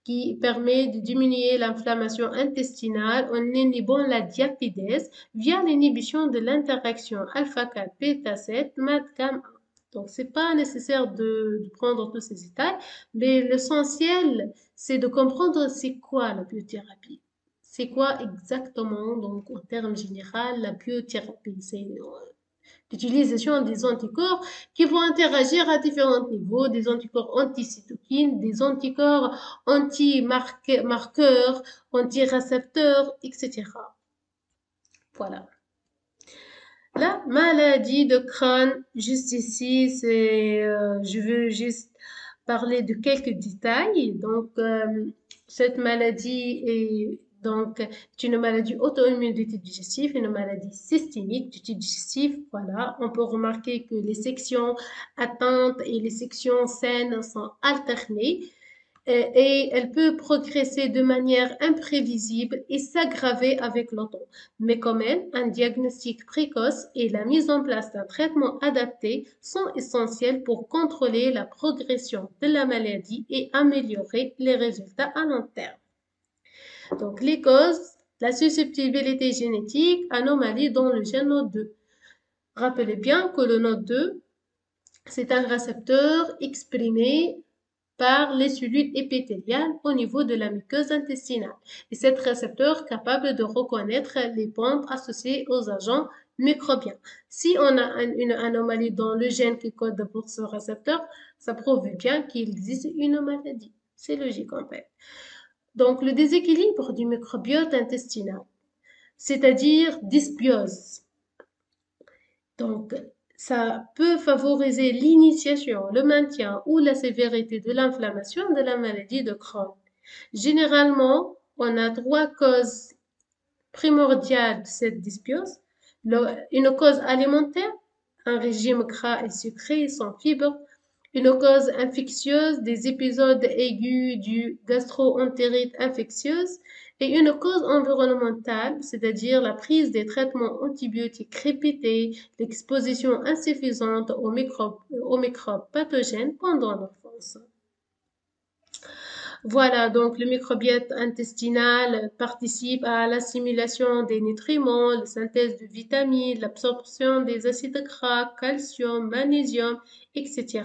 qui permet de diminuer l'inflammation intestinale en inhibant la diapidèse via l'inhibition de l'interaction alpha 4 bêta 7 MADCAM 1. Donc, c'est pas nécessaire de prendre tous ces détails, mais l'essentiel, c'est de comprendre c'est quoi la biothérapie. C'est quoi exactement, donc en termes généraux, la biothérapie. C'est l'utilisation des anticorps qui vont interagir à différents niveaux, des anticorps anticytokines, des anticorps anti-marqueurs, anti-récepteurs, etc. Voilà. La maladie de Crohn, juste ici, je veux juste parler de quelques détails. Donc, cette maladie est une maladie auto-immune du type digestif, une maladie systémique du type digestif. Voilà, on peut remarquer que les sections atteintes et les sections saines sont alternées et elle peut progresser de manière imprévisible et s'aggraver avec le temps. Mais quand même, un diagnostic précoce et la mise en place d'un traitement adapté sont essentiels pour contrôler la progression de la maladie et améliorer les résultats à long terme. Donc, les causes, la susceptibilité génétique, anomalie dans le gène NOD2. Rappelez bien que le NOD2, c'est un récepteur exprimé par les cellules épithéliales au niveau de la muqueuse intestinale. Et cet récepteur capable de reconnaître les pentes associées aux agents microbiens. Si on a une anomalie dans le gène qui code pour ce récepteur, ça prouve bien qu'il existe une maladie. C'est logique en fait. Donc, le déséquilibre du microbiote intestinal, c'est-à-dire dysbiose. Donc, ça peut favoriser l'initiation, le maintien ou la sévérité de l'inflammation de la maladie de Crohn. Généralement, on a trois causes primordiales de cette dysbiose. Une cause alimentaire, un régime gras et sucré sans fibres, une cause infectieuse, des épisodes aigus du gastro-entérite infectieuse et une cause environnementale, c'est-à-dire la prise des traitements antibiotiques répétés, l'exposition insuffisante aux microbes pathogènes pendant l'enfance. Voilà, donc le microbiote intestinal participe à l'assimilation des nutriments, la synthèse de vitamines, l'absorption des acides gras, calcium, magnésium, etc.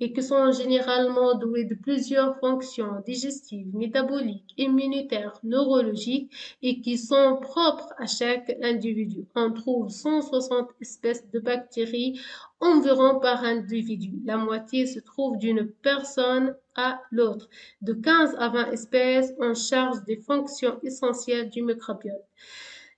et qui sont généralement doués de plusieurs fonctions digestives, métaboliques, immunitaires, neurologiques et qui sont propres à chaque individu. On trouve 160 espèces de bactéries environ par individu. La moitié se trouve d'une personne à l'autre, de 15 à 20 espèces en charge des fonctions essentielles du microbiote.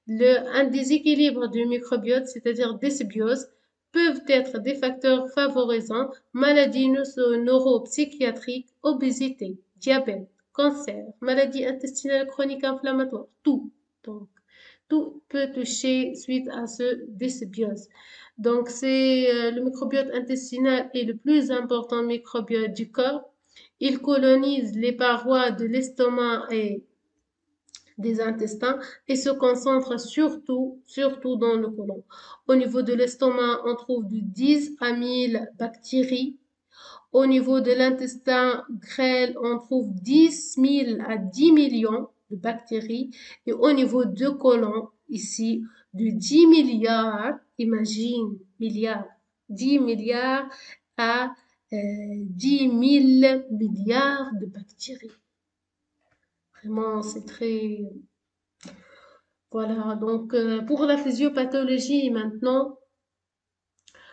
Un déséquilibre du microbiote, c'est-à-dire dysbiose, peuvent être des facteurs favorisant maladies neuropsychiatriques, obésité, diabète, cancer, maladies intestinales chroniques inflammatoires, tout. Donc, tout peut toucher suite à ce dysbiose. Donc, le microbiote intestinal est le plus important microbiote du corps. Il colonise les parois de l'estomac et des intestins et se concentre surtout dans le côlon. Au niveau de l'estomac, on trouve de 10 à 1000 bactéries. Au niveau de l'intestin grêle, on trouve 10 000 à 10 millions de bactéries. Et au niveau de côlon, ici, de 10 milliards, imagine, milliards, 10 milliards à 10 000 milliards de bactéries. Vraiment, c'est très... Voilà, donc pour la physiopathologie maintenant,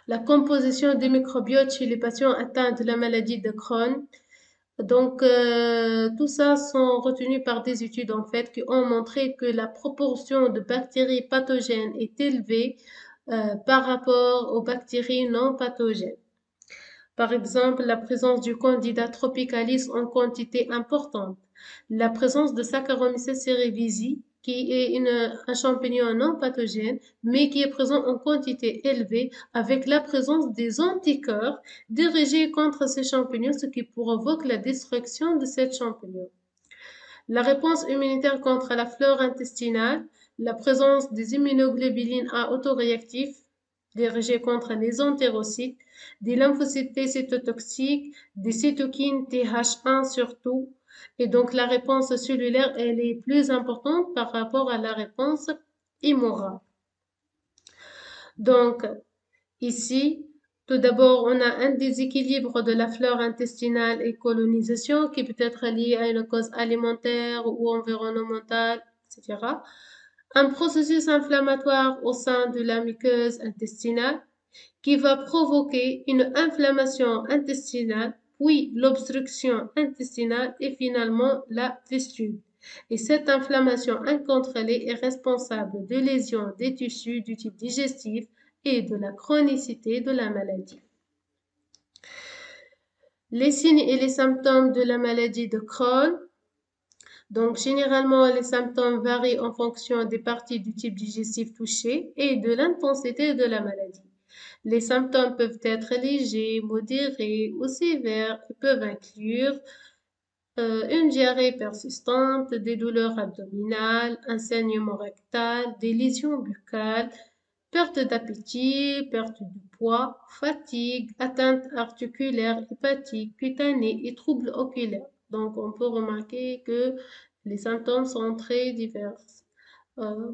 la composition des microbiotes chez les patients atteints de la maladie de Crohn. Donc, tout ça sont retenus par des études en fait qui ont montré que la proportion de bactéries pathogènes est élevée par rapport aux bactéries non pathogènes. Par exemple, la présence du Candida tropicalis en quantité importante, la présence de Saccharomyces cerevisiae, qui est un champignon non pathogène, mais qui est présent en quantité élevée, avec la présence des anticorps dirigés contre ces champignons, ce qui provoque la destruction de ces champignons. La réponse immunitaire contre la flore intestinale, la présence des immunoglobulines A autoréactifs dirigés contre les entérocytes, des lymphocytes T cytotoxiques, des cytokines Th1 surtout. Et donc la réponse cellulaire, elle est plus importante par rapport à la réponse immorale. Donc ici, tout d'abord, on a un déséquilibre de la flore intestinale et colonisation qui peut être lié à une cause alimentaire ou environnementale, etc. Un processus inflammatoire au sein de la muqueuse intestinale qui va provoquer une inflammation intestinale, puis l'obstruction intestinale et finalement la fistule. Et cette inflammation incontrôlée est responsable de lésions des tissus du type digestif et de la chronicité de la maladie. Les signes et les symptômes de la maladie de Crohn. Donc, généralement, les symptômes varient en fonction des parties du type digestif touché et de l'intensité de la maladie. Les symptômes peuvent être légers, modérés ou sévères et peuvent inclure une diarrhée persistante, des douleurs abdominales, un saignement rectal, des lésions buccales, perte d'appétit, perte du poids, fatigue, atteinte articulaire, hépatique, cutanée et troubles oculaires. Donc, on peut remarquer que les symptômes sont très divers.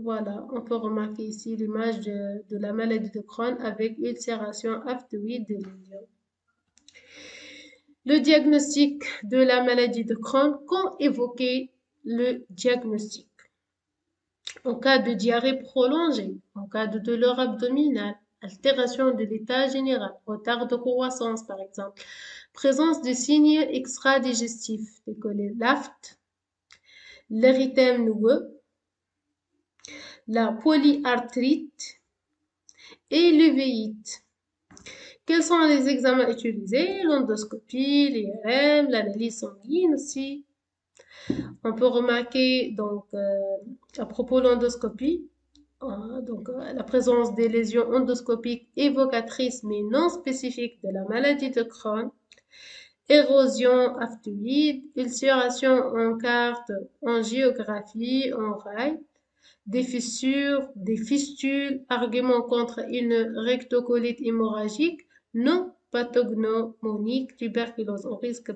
Voilà, on peut remarquer ici l'image de la maladie de Crohn avec ulcération aphthoïde des lésions. Le diagnostic de la maladie de Crohn, quand évoquer le diagnostic? En cas de diarrhée prolongée, en cas de douleur abdominale, altération de l'état général, retard de croissance par exemple, présence de signes extra-digestifs, tels que les LAFT, l'érythème noueux, la polyarthrite et l'uvéite. Quels sont les examens utilisés? L'endoscopie, l'IRM, l'analyse sanguine aussi. On peut remarquer donc à propos de l'endoscopie, La présence des lésions endoscopiques évocatrices mais non spécifiques de la maladie de Crohn, érosion aftoïde, ulcération en carte, angiographie, en rail, des fissures, des fistules, argument contre une rectocolite hémorragique non pathognomonique, tuberculose. On risque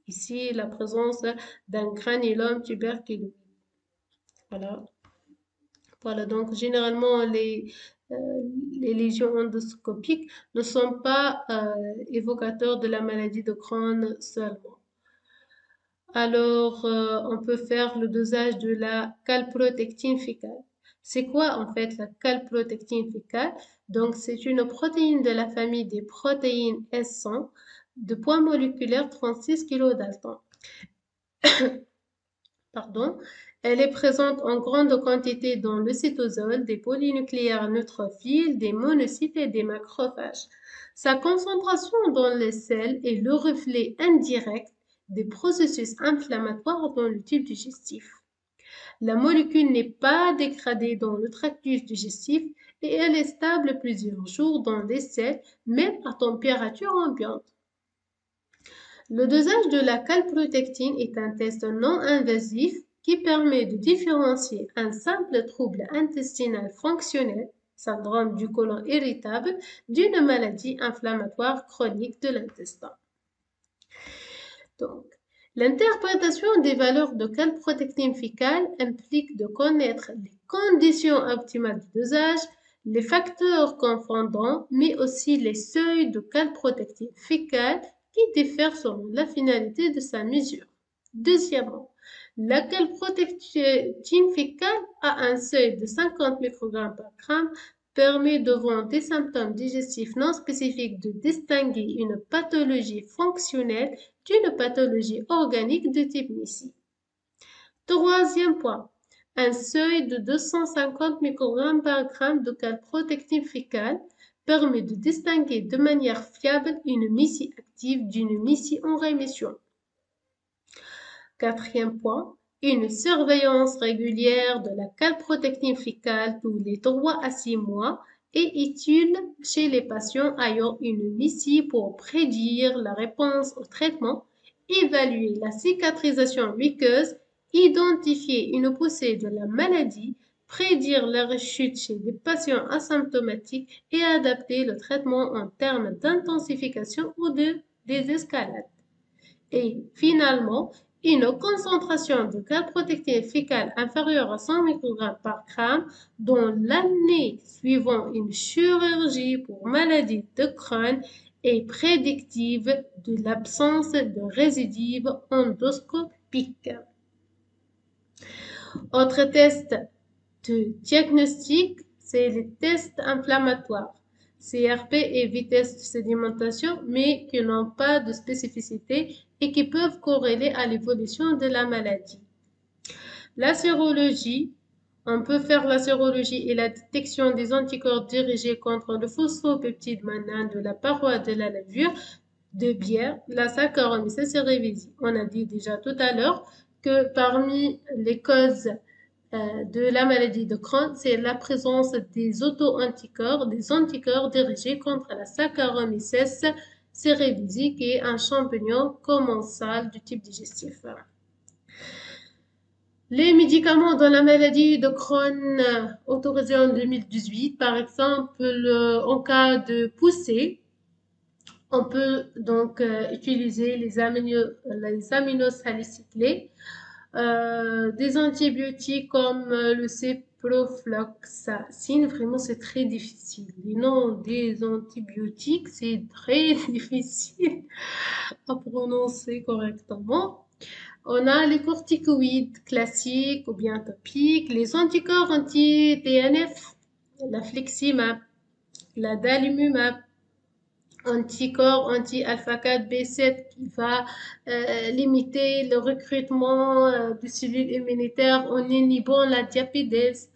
ici la présence d'un granulome tuberculeux. Voilà. Voilà, donc généralement euh, les lésions endoscopiques ne sont pas évocateurs de la maladie de Crohn seulement. Alors, on peut faire le dosage de la calprotectine fécale. C'est quoi en fait la calprotectine fécale? Donc, c'est une protéine de la famille des protéines S100 de poids moléculaire 36 kg Dalton. Pardon. Elle est présente en grande quantité dans le cytosol des polynucléaires neutrophiles, des monocytes et des macrophages. Sa concentration dans les selles est le reflet indirect des processus inflammatoires dans le tube digestif. La molécule n'est pas dégradée dans le tractus digestif et elle est stable plusieurs jours dans les selles, même à température ambiante. Le dosage de la calprotectine est un test non invasif qui permet de différencier un simple trouble intestinal fonctionnel, syndrome du côlon irritable, d'une maladie inflammatoire chronique de l'intestin. Donc, l'interprétation des valeurs de calprotectine fécale implique de connaître les conditions optimales du dosage, les facteurs confondants, mais aussi les seuils de calprotectine fécale qui diffèrent selon la finalité de sa mesure. Deuxièmement, la calprotectine fécale a un seuil de 50 microgrammes par gramme permet devant des symptômes digestifs non spécifiques de distinguer une pathologie fonctionnelle d'une pathologie organique de type MICI. Troisième point, un seuil de 250 microgrammes par gramme de calprotectine fécale permet de distinguer de manière fiable une MICI active d'une MICI en rémission. Quatrième point, une surveillance régulière de la calprotectine fécale tous les 3 à 6 mois est utile chez les patients ayant une MICI pour prédire la réponse au traitement, évaluer la cicatrisation muqueuse, identifier une poussée de la maladie, prédire la rechute chez des patients asymptomatiques et adapter le traitement en termes d'intensification ou de désescalade. Et finalement, une concentration de calprotectine fécale inférieure à 100 microgrammes par gramme dans l'année suivant une chirurgie pour maladie de Crohn est prédictive de l'absence de récidive endoscopique. Autre test de diagnostic, c'est les tests inflammatoires. CRP et vitesse de sédimentation, mais qui n'ont pas de spécificité et qui peuvent corréler à l'évolution de la maladie. La sérologie, on peut faire la sérologie et la détection des anticorps dirigés contre le phosphopeptide mannan de la paroi de la levure de bière, la Saccharomyces cerevisiae. On a dit déjà tout à l'heure que parmi les causes de la maladie de Crohn, c'est la présence des auto-anticorps, des anticorps dirigés contre la Saccharomyces cerevisiae, qui est un champignon commensal du type digestif. Les médicaments dans la maladie de Crohn autorisés en 2018, par exemple, en cas de poussée, on peut donc utiliser les aminosalicyclés. Des antibiotiques comme le ciprofloxacine, vraiment c'est très difficile. Les noms des antibiotiques, c'est très difficile à prononcer correctement. On a les corticoïdes classiques ou bien topiques, les anticorps anti-TNF, la fliximab, la dalimumab, anticorps anti-alpha-4 B7 qui va limiter le recrutement de cellules immunitaires en inhibant la diapédèse,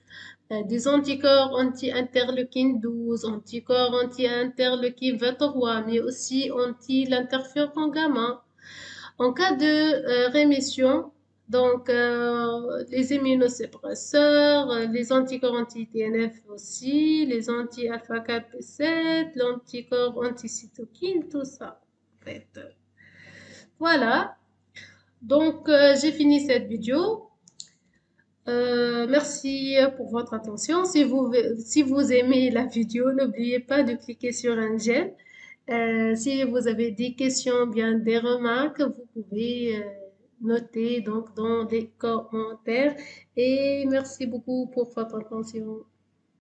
des anticorps anti-interleukine 12, anticorps anti-interleukine 23, mais aussi anti-l'interféron gamma. En cas de rémission, Donc, les immunosuppresseurs, les anticorps anti-TNF aussi, les anti-alpha 4 B7, l'anticorps anti-cytokine, tout ça. En fait. Voilà. Donc, j'ai fini cette vidéo. Merci pour votre attention. Si vous aimez la vidéo, n'oubliez pas de cliquer sur un j'aime. Si vous avez des questions, bien des remarques, vous pouvez noter donc dans les commentaires. Et merci beaucoup pour votre attention.